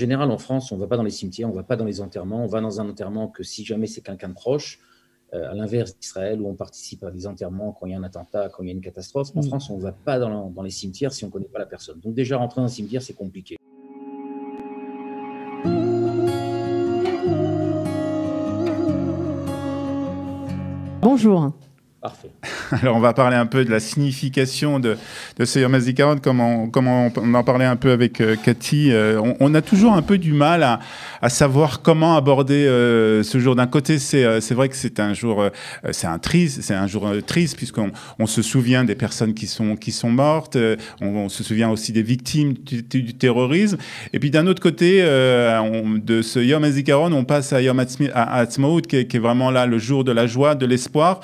général, en France, on ne va pas dans les cimetières, on ne va pas dans les enterrements. On va dans un enterrement que si jamais c'est quelqu'un de proche. À l'inverse d'Israël, où on participe à des enterrements quand il y a un attentat, quand il y a une catastrophe. En France, on ne va pas dans les cimetières si on ne connaît pas la personne. Donc déjà, rentrer dans un cimetière, c'est compliqué. Bonjour. Parfait. Alors, on va parler un peu de la signification de ce Yom HaZikaron, comme on en parlait un peu avec Cathy. On a toujours un peu du mal à savoir comment aborder ce jour. D'un côté, c'est vrai que c'est un jour, c'est un jour triste, puisqu'on se souvient des personnes qui sont mortes, on se souvient aussi des victimes du terrorisme. Et puis, d'un autre côté, de ce Yom HaZikaron, on passe à Yom Ha'atzmaut, qui est vraiment là le jour de la joie, de l'espoir.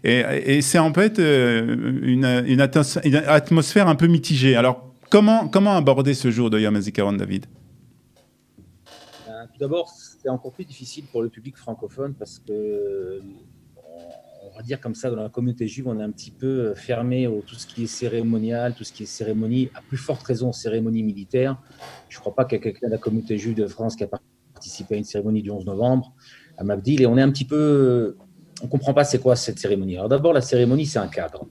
Et c'est en fait une atmosphère un peu mitigée. Alors, comment aborder ce jour de Yom HaZikaron, David? Tout d'abord, c'est encore plus difficile pour le public francophone parce que, on va dire comme ça, dans la communauté juive, on est un petit peu fermé à tout ce qui est cérémonial, tout ce qui est cérémonie, à plus forte raison cérémonie militaire. Je ne crois pas qu'il y a quelqu'un de la communauté juive de France qui a participé à une cérémonie du 11 novembre, à Mabdil, et on est un petit peu... On ne comprend pas c'est quoi cette cérémonie. Alors d'abord, la cérémonie, c'est un cadre.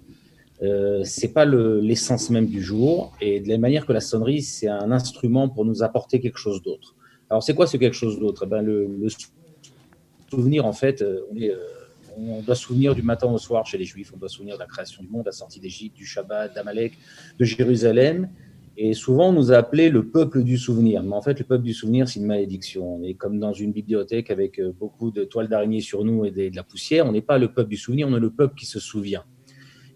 Ce n'est pas l'essence même du jour. Et de la même manière que la sonnerie, c'est un instrument pour nous apporter quelque chose d'autre. Alors c'est quoi ce quelque chose d'autre? Le souvenir, en fait, on doit se souvenir du matin au soir chez les Juifs. On doit se souvenir de la création du monde, la sortie d'Égypte, du Shabbat, d'Amalek, de Jérusalem. Et souvent, on nous a appelé le peuple du souvenir. Mais en fait, le peuple du souvenir, c'est une malédiction. On est comme dans une bibliothèque avec beaucoup de toiles d'araignée sur nous et de la poussière. On n'est pas le peuple du souvenir, on est le peuple qui se souvient.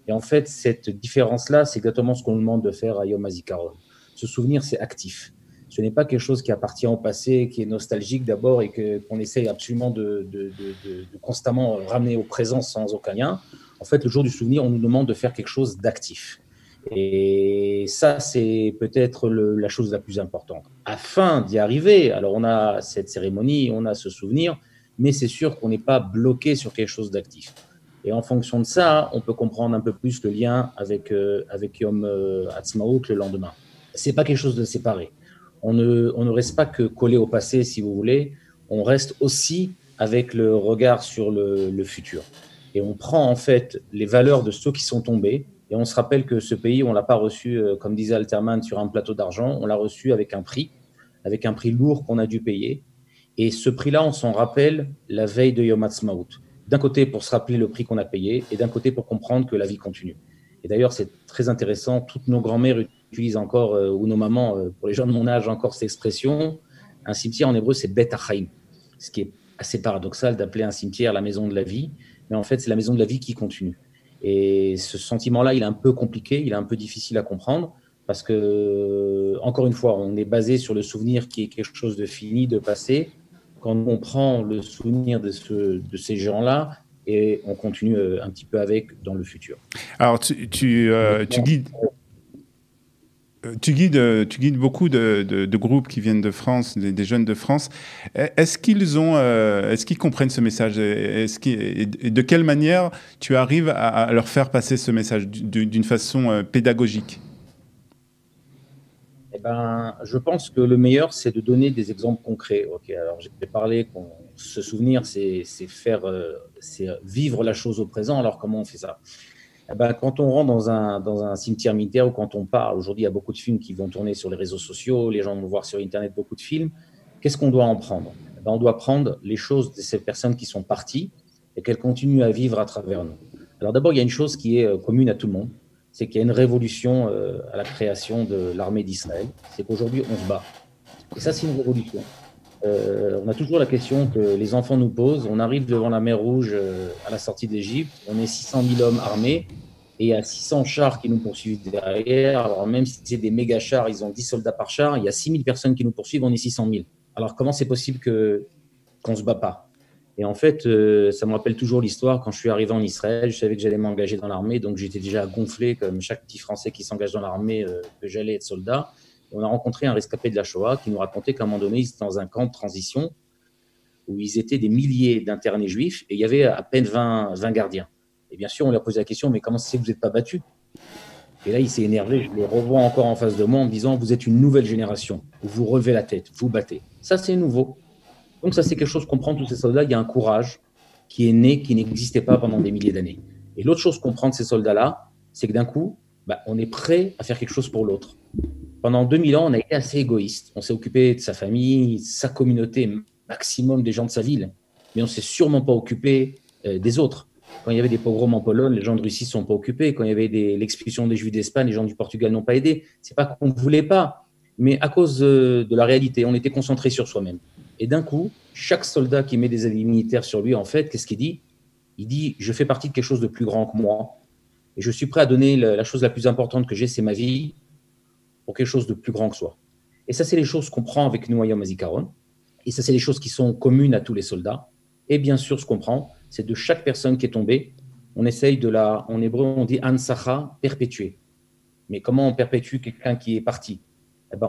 Et en fait, cette différence-là, c'est exactement ce qu'on nous demande de faire à Yom HaZikaron. Se souvenir, c'est actif. Ce n'est pas quelque chose qui appartient au passé, qui est nostalgique d'abord et qu'on essaye absolument de constamment ramener au présent sans aucun lien. En fait, le jour du souvenir, on nous demande de faire quelque chose d'actif. Et ça, c'est peut-être la chose la plus importante. Afin d'y arriver, alors on a cette cérémonie, on a ce souvenir, mais c'est sûr qu'on n'est pas bloqué sur quelque chose d'actif. Et en fonction de ça, on peut comprendre un peu plus le lien avec Yom Ha'atzmaut le lendemain. Ce n'est pas quelque chose de séparé. On ne reste pas que collé au passé, si vous voulez. On reste aussi avec le regard sur le futur. Et on prend en fait les valeurs de ceux qui sont tombés. Et on se rappelle que ce pays, on ne l'a pas reçu, comme disait Alterman, sur un plateau d'argent. On l'a reçu avec un prix lourd qu'on a dû payer. Et ce prix-là, on s'en rappelle la veille de Yom Ha'atzmaut. D'un côté, pour se rappeler le prix qu'on a payé, et d'un côté, pour comprendre que la vie continue. Et d'ailleurs, c'est très intéressant. Toutes nos grands-mères utilisent encore, ou nos mamans, pour les gens de mon âge, encore cette expression. Un cimetière, en hébreu, c'est Bet HaChaim. Ce qui est assez paradoxal d'appeler un cimetière la maison de la vie. Mais en fait, c'est la maison de la vie qui continue. Et ce sentiment-là, il est un peu compliqué, il est un peu difficile à comprendre, parce que, encore une fois, on est basé sur le souvenir qui est quelque chose de fini, de passé. Quand on prend le souvenir de ces gens-là, et on continue un petit peu avec dans le futur. Alors, tu guides beaucoup de groupes qui viennent de France, des jeunes de France. Est-ce qu'ils comprennent ce message? Et de quelle manière tu arrives à leur faire passer ce message d'une façon pédagogique? Je pense que le meilleur, c'est de donner des exemples concrets. Okay, alors, j'ai parlé qu'on se souvenir, c'est vivre la chose au présent. Alors, comment on fait ça? Quand on rentre dans un cimetière militaire ou quand on parle, aujourd'hui, il y a beaucoup de films qui vont tourner sur les réseaux sociaux, les gens vont voir sur Internet beaucoup de films. Qu'est-ce qu'on doit en prendre? On doit prendre les choses de ces personnes qui sont parties et qu'elles continuent à vivre à travers nous. Alors d'abord, il y a une chose qui est commune à tout le monde, c'est qu'il y a une révolution à la création de l'armée d'Israël. C'est qu'aujourd'hui, on se bat. Et ça, c'est une révolution. On a toujours la question que les enfants nous posent. On arrive devant la mer Rouge à la sortie d'Égypte. On est 600 000 hommes armés et il y a 600 chars qui nous poursuivent derrière. Alors même si c'est des méga chars, ils ont 10 soldats par char. Il y a 6 000 personnes qui nous poursuivent, on est 600 000. Alors comment c'est possible qu'on ne se bat pas? Et en fait, ça me rappelle toujours l'histoire. Quand je suis arrivé en Israël, je savais que j'allais m'engager dans l'armée. Donc j'étais déjà gonflé, comme chaque petit Français qui s'engage dans l'armée, que j'allais être soldat. On a rencontré un rescapé de la Shoah qui nous racontait qu'à un moment donné, ils étaient dans un camp de transition où ils étaient des milliers d'internés juifs et il y avait à peine 20 gardiens. Et bien sûr, on leur a posé la question, mais comment c'est que vous n'êtes pas battus? Et là, il s'est énervé. Je le revois encore en face de moi en me disant, vous êtes une nouvelle génération. Vous relevez la tête, vous battez. Ça, c'est nouveau. Donc ça, c'est quelque chose qu'on prend tous ces soldats. Il y a un courage qui est né, qui n'existait pas pendant des milliers d'années. Et l'autre chose qu'on prend de ces soldats-là, c'est que d'un coup, on est prêt à faire quelque chose pour l'autre. Pendant 2000 ans, on a été assez égoïste. On s'est occupé de sa famille, sa communauté, maximum des gens de sa ville. Mais on ne s'est sûrement pas occupé des autres. Quand il y avait des pogroms en Pologne, les gens de Russie ne sont pas occupés. Quand il y avait l'expulsion des Juifs d'Espagne, les gens du Portugal n'ont pas aidé. Ce n'est pas qu'on ne voulait pas, mais à cause de la réalité, on était concentré sur soi-même. Et d'un coup, chaque soldat qui met des habits militaires sur lui, en fait, qu'est-ce qu'il dit? Il dit, je fais partie de quelque chose de plus grand que moi. Et je suis prêt à donner la chose la plus importante que j'ai, c'est ma vie, pour quelque chose de plus grand que soi. Et ça, c'est les choses qu'on prend avec nous à Yom HaZikaron. Et ça, c'est les choses qui sont communes à tous les soldats. Et bien sûr, ce qu'on prend, c'est de chaque personne qui est tombée, on essaye en hébreu, on dit ansacha, perpétuer. Mais comment on perpétue quelqu'un qui est parti?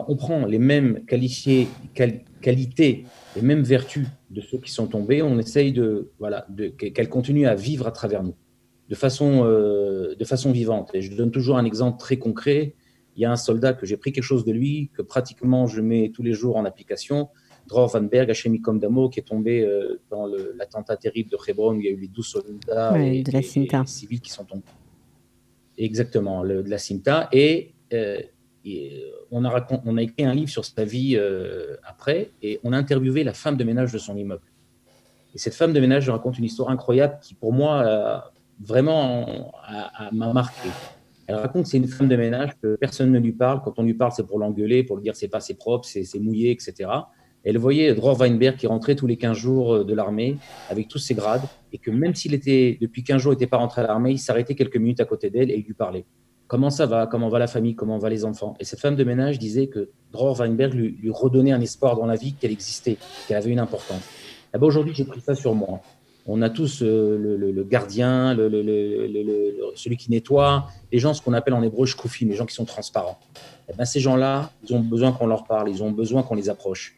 On prend les mêmes qualités, les mêmes vertus de ceux qui sont tombés, on essaye qu'elles continuent à vivre à travers nous, de façon vivante. Et je donne toujours un exemple très concret. Il y a un soldat que j'ai pris quelque chose de lui, que pratiquement je mets tous les jours en application, Dror Van Berg, Hachem Yikom Damo, qui est tombé dans l'attentat terrible de Hebron, où il y a eu les 12 soldats et civils qui sont tombés. Exactement, de la Simta. Et on a écrit un livre sur sa vie après, et on a interviewé la femme de ménage de son immeuble. Et cette femme de ménage raconte une histoire incroyable qui, pour moi, vraiment m'a marqué. Elle raconte que c'est une femme de ménage que personne ne lui parle. Quand on lui parle, c'est pour l'engueuler, pour lui dire c'est pas assez propre, c'est mouillé, etc. Elle voyait Dror Weinberg qui rentrait tous les 15 jours de l'armée avec tous ses grades, et que même s'il était, depuis 15 jours, n'était pas rentré à l'armée, il s'arrêtait quelques minutes à côté d'elle et il lui parlait. Comment ça va? Comment va la famille? Comment va les enfants? Et cette femme de ménage disait que Dror Weinberg lui redonnait un espoir dans la vie, qu'elle existait, qu'elle avait une importance. Aujourd'hui, j'ai pris ça sur moi. On a tous le gardien, celui qui nettoie, les gens, ce qu'on appelle en hébreu shkoufim, les gens qui sont transparents. Ces gens-là, ils ont besoin qu'on leur parle, ils ont besoin qu'on les approche.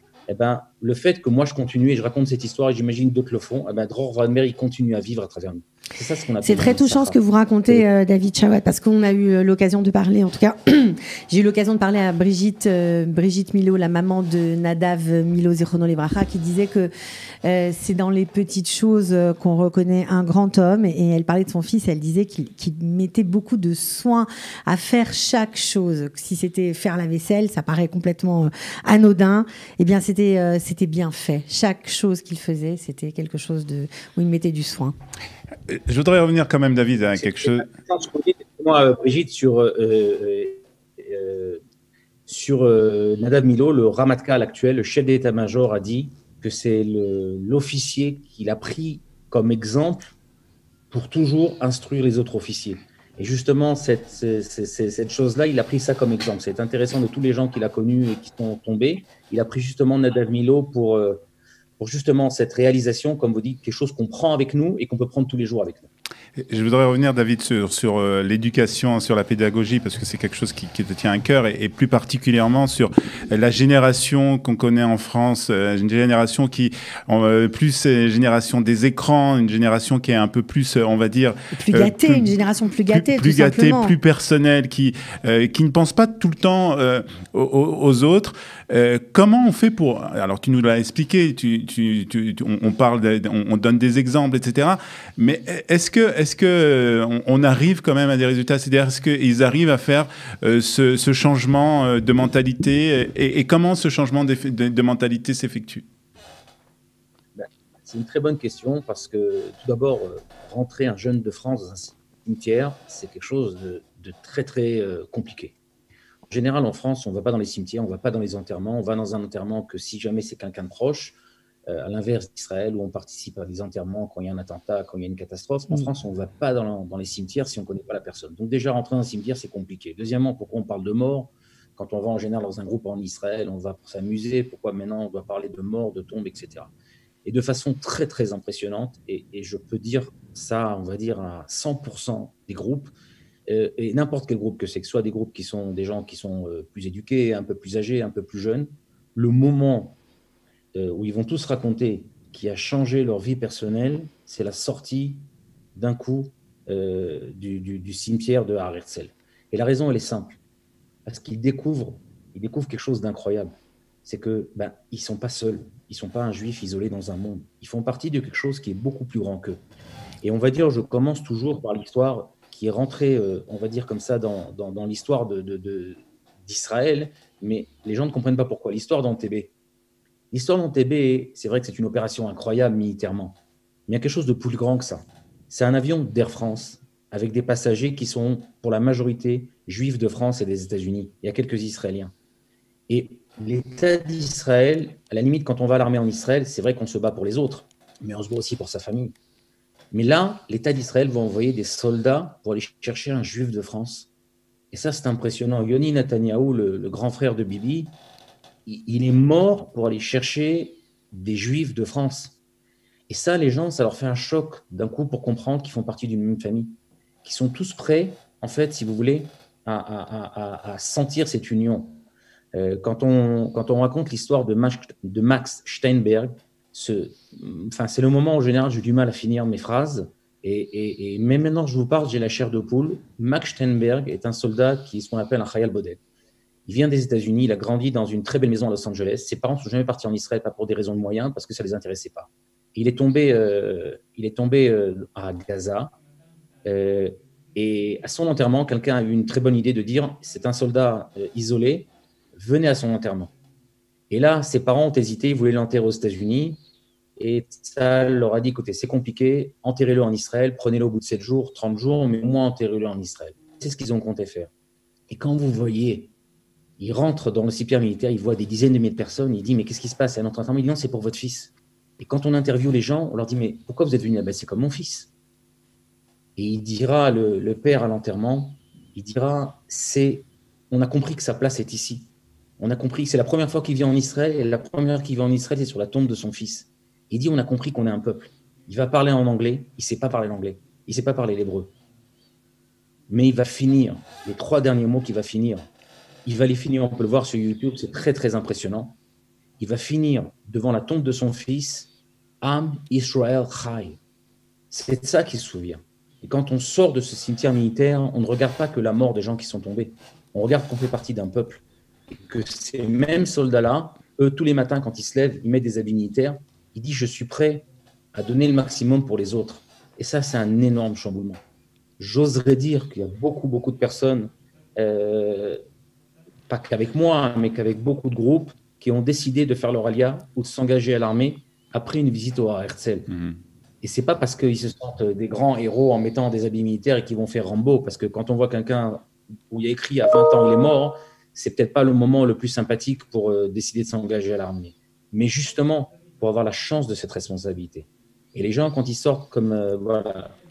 Le fait que moi je continue et je raconte cette histoire et j'imagine d'autres le font, Dror Weinberg, il continue à vivre à travers nous. C'est ça ce qu'on appelle. C'est très touchant ce que vous racontez, David Chawat, parce qu'on a eu l'occasion de parler, en tout cas, j'ai eu l'occasion de parler à Brigitte Milo, la maman de Nadav Milo Zichrono Livracha, qui disait que c'est dans les petites choses qu'on reconnaît un grand homme. Et elle parlait de son fils et elle disait qu'il mettait beaucoup de soin à faire chaque chose. Si c'était faire la vaisselle, ça paraît complètement anodin. Eh bien, c'était bien fait. Chaque chose qu'il faisait, c'était quelque chose où il mettait du soin. Je voudrais revenir quand même, David, à quelque chose. Moi, Brigitte, sur Nadav Milo, le Ramatkal actuel, le chef d'état-major, a dit que c'est l'officier qu'il a pris comme exemple pour toujours instruire les autres officiers. Et justement, cette chose-là, il a pris ça comme exemple. C'est intéressant de tous les gens qu'il a connus et qui sont tombés. Il a pris justement Nadav Milo pour justement cette réalisation, comme vous dites, quelque chose qu'on prend avec nous et qu'on peut prendre tous les jours avec nous. Je voudrais revenir, David, sur l'éducation, sur la pédagogie, parce que c'est quelque chose qui te tient à cœur, et plus particulièrement sur la génération qu'on connaît en France, une génération qui, plus une génération des écrans, une génération qui est un peu plus, on va dire... Plus gâtée, une génération plus gâtée, plus tout gâtée, simplement. plus personnelle, qui ne pense pas tout le temps aux autres. Comment on fait pour... Alors, tu nous l'as expliqué, on parle, on donne des exemples, etc. Mais est-ce que on arrive quand même à des résultats? C'est-à-dire, est-ce qu'ils arrivent à faire ce changement de mentalité et comment ce changement de mentalité s'effectue? C'est une très bonne question parce que, tout d'abord, rentrer un jeune de France dans un cimetière, c'est quelque chose de très, très compliqué. En général, en France, on ne va pas dans les cimetières, on ne va pas dans les enterrements. On va dans un enterrement que si jamais c'est quelqu'un de proche, à l'inverse d'Israël, où on participe à des enterrements quand il y a un attentat, quand il y a une catastrophe. En France, on ne va pas dans les cimetières si on ne connaît pas la personne. Donc déjà, rentrer dans un cimetière, c'est compliqué. Deuxièmement, pourquoi on parle de mort? Quand on va en général dans un groupe en Israël, on va pour s'amuser. Pourquoi maintenant on doit parler de mort, de tombe, etc. Et de façon très, très impressionnante, et je peux dire ça, on va dire, à 100% des groupes, et n'importe quel groupe que c'est, que ce soit des groupes qui sont des gens qui sont plus éduqués, un peu plus âgés, un peu plus jeunes, le moment où ils vont tous raconter qui a changé leur vie personnelle, c'est la sortie d'un coup du cimetière de Har Herzl. Et la raison, elle est simple. Parce qu'ils découvrent quelque chose d'incroyable. C'est que ils sont pas seuls. Ils sont pas un juif isolé dans un monde. Ils font partie de quelque chose qui est beaucoup plus grand qu'eux. Et on va dire, je commence toujours par l'histoire qui est rentrée, on va dire comme ça, dans l'histoire d'Israël, mais les gens ne comprennent pas pourquoi. L'histoire d'Entebbe. L'histoire d'Entebbe, c'est vrai que c'est une opération incroyable militairement, mais il y a quelque chose de plus grand que ça. C'est un avion d'Air France avec des passagers qui sont pour la majorité juifs de France et des États-Unis. Il y a quelques Israéliens. Et l'État d'Israël, à la limite, quand on va à l'armée en Israël, c'est vrai qu'on se bat pour les autres, mais on se bat aussi pour sa famille. Mais là, l'État d'Israël va envoyer des soldats pour aller chercher un juif de France. Et ça, c'est impressionnant. Yoni Netanyahou, le grand frère de Bibi, il est mort pour aller chercher des juifs de France. Et ça, les gens, ça leur fait un choc d'un coup pour comprendre qu'ils font partie d'une même famille, qu'ils sont tous prêts, en fait, si vous voulez, à sentir cette union. Quand on raconte l'histoire de Max Steinberg, c'est le moment en général j'ai du mal à finir mes phrases. Et même maintenant que je vous parle, j'ai la chair de poule. Max Steinberg est un soldat qui est ce qu'on appelle un Chayal Boded. Il vient des États-Unis, il a grandi dans une très belle maison à Los Angeles. Ses parents ne sont jamais partis en Israël, pas pour des raisons de moyens, parce que ça ne les intéressait pas. Il est tombé à Gaza. Et à son enterrement, quelqu'un a eu une très bonne idée de dire c'est un soldat isolé, venez à son enterrement. Et là, ses parents ont hésité, ils voulaient l'enterrer aux États-Unis. Et ça leur a dit écoutez, c'est compliqué, enterrez-le en Israël, prenez-le au bout de 7 jours, 30 jours, mais au moins enterrez-le en Israël. C'est ce qu'ils ont compté faire. Et quand vous voyez, il rentre dans le cimetière militaire, il voit des dizaines de milliers de personnes, il dit mais qu'est-ce qui se passe? C'est un enterrement. Il dit non, c'est pour votre fils. Et quand on interviewe les gens, on leur dit mais pourquoi vous êtes venus là-bas? C'est comme mon fils. Et il dira, le père à l'enterrement, il dira on a compris que sa place est ici. On a compris que c'est la première fois qu'il vient en Israël, et la première qu'il vient en Israël, c'est sur la tombe de son fils. Il dit on a compris qu'on est un peuple. Il va parler en anglais, il ne sait pas parler l'anglais, il ne sait pas parler l'hébreu. Mais il va finir, les 3 derniers mots qu'il va finir, il va les finir, on peut le voir sur YouTube, c'est très très impressionnant. Il va finir devant la tombe de son fils, Am Israël Chai. C'est de ça qu'il se souvient. Et quand on sort de ce cimetière militaire, on ne regarde pas que la mort des gens qui sont tombés. On regarde qu'on fait partie d'un peuple. Et que ces mêmes soldats-là, eux, tous les matins, quand ils se lèvent, ils mettent des habits militaires. Ils disent « Je suis prêt à donner le maximum pour les autres ». Et ça, c'est un énorme chamboulement. J'oserais dire qu'il y a beaucoup, beaucoup de personnes, pas qu'avec moi, mais qu'avec beaucoup de groupes, qui ont décidé de faire leur alia ou de s'engager à l'armée après une visite au Har Herzl. Et ce n'est pas parce qu'ils se sentent des grands héros en mettant des habits militaires et qu'ils vont faire Rambo, parce que quand on voit quelqu'un où il y a écrit « à 20 ans, il est mort », c'est peut-être pas le moment le plus sympathique pour décider de s'engager à l'armée. Mais justement, pour avoir la chance de cette responsabilité. Et les gens, quand ils sortent, comme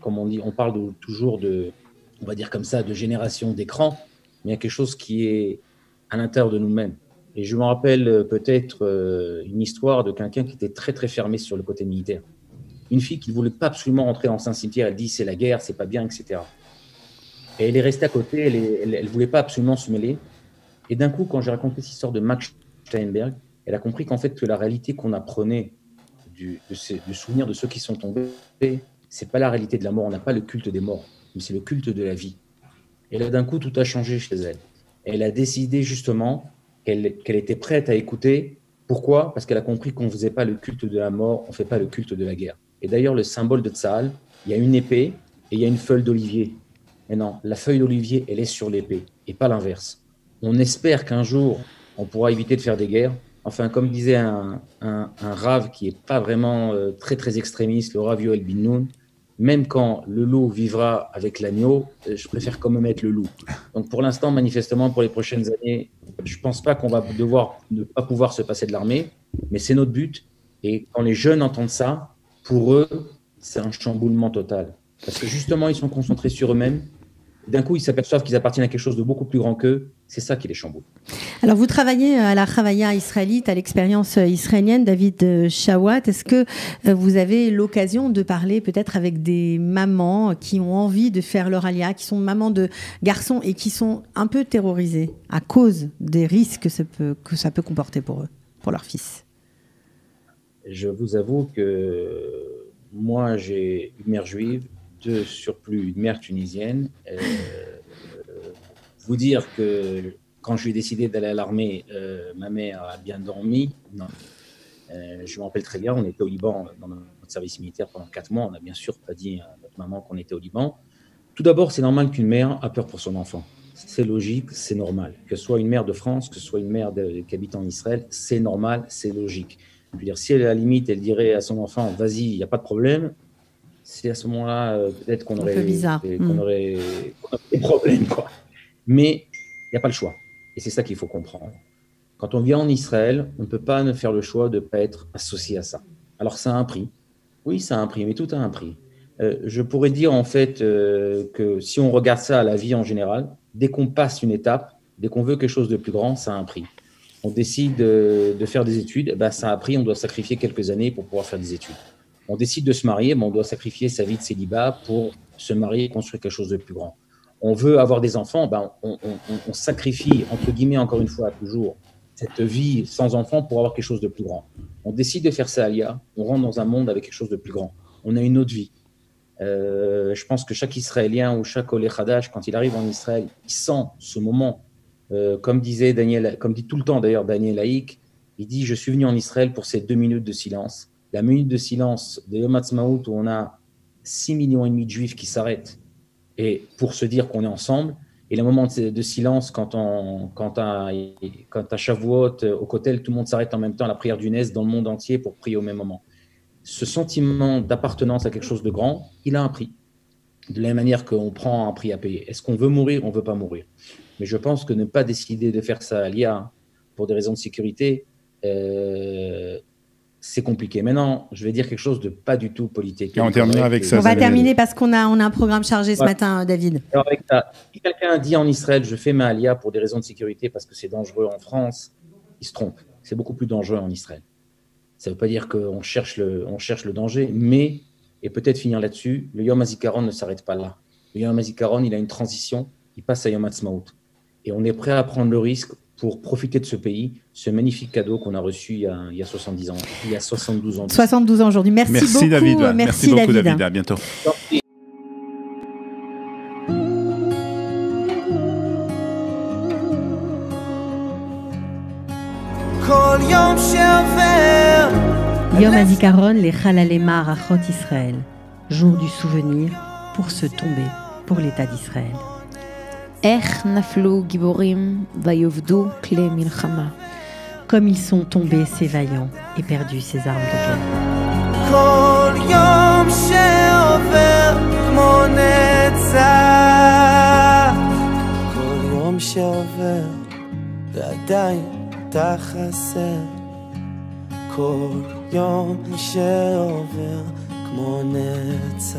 on dit, on parle toujours de, on va dire comme ça, de génération d'écran, mais il y a quelque chose qui est à l'intérieur de nous-mêmes. Et je me rappelle peut-être une histoire de quelqu'un qui était très très fermé sur le côté militaire. Une fille qui ne voulait pas absolument rentrer dans un cimetière, elle dit c'est la guerre, c'est pas bien, etc. Et elle est restée à côté, elle ne voulait pas absolument se mêler. Et d'un coup, quand j'ai raconté cette histoire de Max Steinberg, elle a compris qu'en fait, que la réalité qu'on apprenait du souvenir de ceux qui sont tombés, c'est pas la réalité de la mort, on n'a pas le culte des morts, mais c'est le culte de la vie. Et là, d'un coup, tout a changé chez elle. Elle a décidé justement qu'elle était prête à écouter. Pourquoi? Parce qu'elle a compris qu'on ne faisait pas le culte de la mort, on ne fait pas le culte de la guerre. Et d'ailleurs, le symbole de Tsahal, il y a une épée et il y a une feuille d'olivier. Mais non, la feuille d'olivier, elle est sur l'épée et pas l'inverse. On espère qu'un jour, on pourra éviter de faire des guerres. Enfin, comme disait un rave qui n'est pas vraiment très, très extrémiste, le Rav Yoel Ben-Nun, même quand le loup vivra avec l'agneau, je préfère quand même être le loup. Donc pour l'instant, manifestement, pour les prochaines années, je ne pense pas qu'on va devoir ne pas pouvoir se passer de l'armée, mais c'est notre but. Et quand les jeunes entendent ça, pour eux, c'est un chamboulement total. Parce que justement, ils sont concentrés sur eux-mêmes. D'un coup, ils s'aperçoivent qu'ils appartiennent à quelque chose de beaucoup plus grand qu'eux. C'est ça qui les chamboule. Alors, vous travaillez à la Chavaya israélite, à l'expérience israélienne, David Chawat. Est-ce que vous avez l'occasion de parler peut-être avec des mamans qui ont envie de faire leur alia, qui sont mamans de garçons et qui sont un peu terrorisées à cause des risques que ça peut comporter pour eux, pour leur fils? Je vous avoue que moi, j'ai une mère juive, de surplus une mère tunisienne. Vous dire que quand j'ai décidé d'aller à l'armée, ma mère a bien dormi. Non. Je me rappelle très bien, on était au Liban dans notre service militaire pendant 4 mois. On n'a bien sûr pas dit à notre maman qu'on était au Liban. Tout d'abord, c'est normal qu'une mère a peur pour son enfant. C'est logique, c'est normal. Que ce soit une mère de France, que ce soit une mère qui habite en Israël, c'est normal, c'est logique. Je veux dire, si elle, à la limite, elle dirait à son enfant, vas-y, il n'y a pas de problème, c'est à ce moment-là, peut-être qu'on aurait, qu'on aurait des problèmes, quoi. Mais il n'y a pas le choix. Et c'est ça qu'il faut comprendre. Quand on vient en Israël, on ne peut pas ne faire le choix de ne pas être associé à ça. Alors, ça a un prix. Oui, ça a un prix, mais tout a un prix. Je pourrais dire, en fait, que si on regarde ça à la vie en général, dès qu'on passe une étape, dès qu'on veut quelque chose de plus grand, ça a un prix. On décide de faire des études, ben, ça a un prix, on doit sacrifier quelques années pour pouvoir faire des études. On décide de se marier, ben, on doit sacrifier sa vie de célibat pour se marier et construire quelque chose de plus grand. On veut avoir des enfants, ben, on sacrifie, entre guillemets, encore une fois, toujours, cette vie sans enfants pour avoir quelque chose de plus grand. On décide de faire ça à l'IA, on rentre dans un monde avec quelque chose de plus grand. On a une autre vie. Je pense que chaque Israélien ou chaque Olé Hadash, quand il arrive en Israël, il sent ce moment. Comme disait Daniel, comme dit tout le temps d'ailleurs Daniel Haïk, il dit « Je suis venu en Israël pour ces 2 minutes de silence ». La minute de silence de Yom Ha'atzmaut où on a 6,5 millions de juifs qui s'arrêtent et pour se dire qu'on est ensemble. Et le moment de silence quand à Shavuot, au Kotel, tout le monde s'arrête en même temps à la prière du Nez dans le monde entier pour prier au même moment. Ce sentiment d'appartenance à quelque chose de grand, il a un prix. De la même manière qu'on prend un prix à payer. Est-ce qu'on veut mourir? On ne veut pas mourir. Mais je pense que ne pas décider de faire ça à l'IA pour des raisons de sécurité, c'est compliqué. Maintenant, je vais dire quelque chose de pas du tout politique. Et on terminera avec ça. On va terminer parce qu'on a un programme chargé ce matin, David. Alors avec ça, si quelqu'un dit en Israël, je fais ma alia pour des raisons de sécurité parce que c'est dangereux en France, il se trompe. C'est beaucoup plus dangereux en Israël. Ça ne veut pas dire qu'on cherche le danger, mais, et peut-être finir là-dessus, le Yom HaZikaron ne s'arrête pas là. Le Yom HaZikaron, il a une transition, il passe à Yom Ha'atzmaut. Et on est prêt à prendre le risque pour profiter de ce pays, ce magnifique cadeau qu'on a reçu il y a 70 ans, il y a 72 ans. 72 ans aujourd'hui. Merci beaucoup, David. Merci beaucoup, David. David. À bientôt. Yom HaZikaron, les Chalalema Arachot Israël. Jour du souvenir pour se tomber pour l'État d'Israël. Comme ils sont tombés ces vaillants et perdus ces armes de guerre. כל יום שעובר כמו נצח